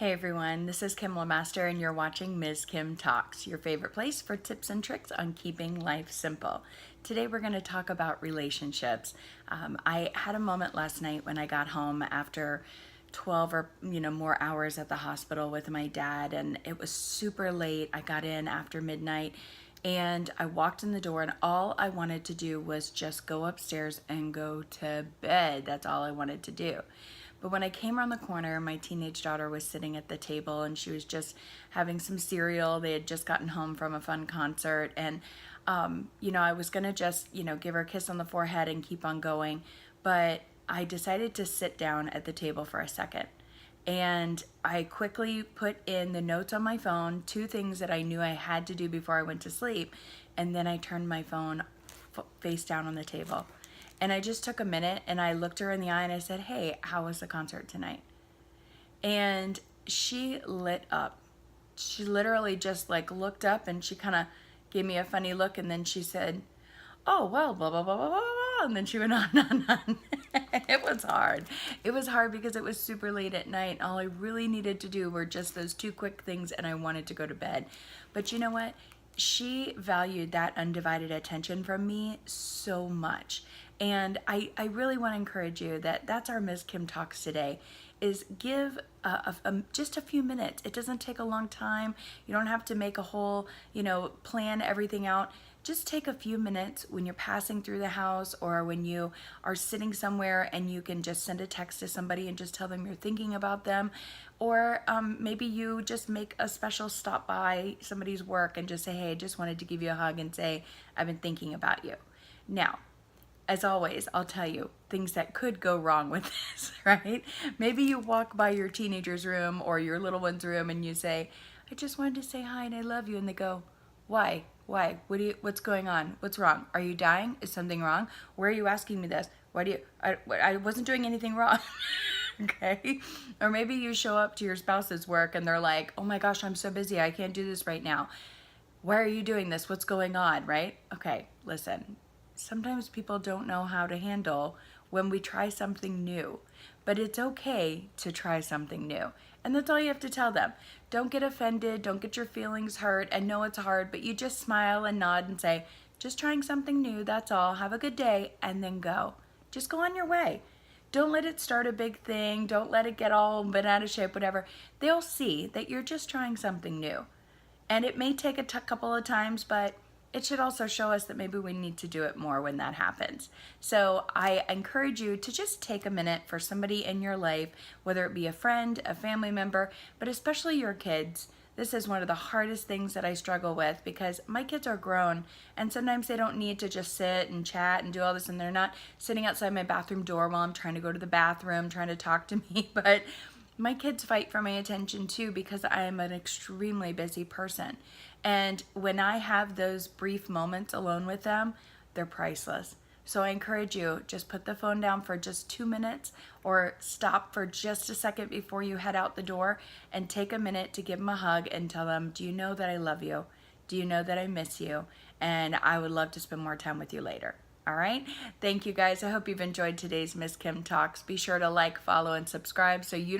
Hey everyone, this is Kim Lemaster and you're watching Ms. Kim Talks, your favorite place for tips and tricks on keeping life simple. Today we're going to talk about relationships. I had a moment last night when I got home after 12 or more hours at the hospital with my dad, and it was super late. I got in after midnight and I walked in the door and all I wanted to do was just go upstairs and go to bed. That's all I wanted to do. But when I came around the corner, my teenage daughter was sitting at the table and she was just having some cereal. They had just gotten home from a fun concert. And, I was going to just, give her a kiss on the forehead and keep on going. But I decided to sit down at the table for a second. And I quickly put in the notes on my phone, two things that I knew I had to do before I went to sleep. And then I turned my phone face down on the table. And I just took a minute and I looked her in the eye and I said, "Hey, how was the concert tonight?" And she lit up. She literally just looked up and she kind of gave me a funny look and then she said, "Oh, well, blah, blah, blah, blah, blah, blah." And then she went on and on. It was hard. It was hard because it was super late at night. All I really needed to do were just those two quick things and I wanted to go to bed. But you know what? She valued that undivided attention from me so much. And I really want to encourage you that that's our Ms. Kim Talks today, is give just a few minutes. It doesn't take a long time. You don't have to make a whole, plan everything out. Just take a few minutes when you're passing through the house or when you are sitting somewhere and you can just send a text to somebody and just tell them you're thinking about them. Or maybe you just make a special stop by somebody's work and just say, "Hey, I just wanted to give you a hug and say I've been thinking about you." Now, as always, I'll tell you things that could go wrong with this, right? Maybe you walk by your teenager's room or your little one's room and you say, "I just wanted to say hi and I love you." And they go, "Why? Why? What's going on? What's wrong? Are you dying? Is something wrong? Why are you asking me this? I wasn't doing anything wrong." Okay? Or maybe you show up to your spouse's work and they're like, "Oh my gosh, I'm so busy. I can't do this right now. Why are you doing this? What's going on?" Right? Okay, listen. Sometimes people don't know how to handle when we try something new, but it's okay to try something new. And that's all you have to tell them. Don't get offended, don't get your feelings hurt. I know it's hard, but you just smile and nod and say, "Just trying something new, that's all. Have a good day," and then go. Just go on your way. Don't let it start a big thing. Don't let it get all bent out of shape, whatever. They'll see that you're just trying something new. And it may take a couple of times, but it should also show us that maybe we need to do it more when that happens. So I encourage you to just take a minute for somebody in your life, whether it be a friend, a family member, but especially your kids. This is one of the hardest things that I struggle with because my kids are grown and sometimes they don't need to just sit and chat and do all this, and they're not sitting outside my bathroom door while I'm trying to go to the bathroom, trying to talk to me. But my kids fight for my attention too because I am an extremely busy person. And when I have those brief moments alone with them, they're priceless. So I encourage you, just put the phone down for just 2 minutes or stop for just a second before you head out the door and take a minute to give them a hug and tell them, "Do you know that I love you? Do you know that I miss you? And I would love to spend more time with you later." All right. Thank you guys. I hope you've enjoyed today's Ms. Kim Talks. Be sure to like, follow, and subscribe so you don't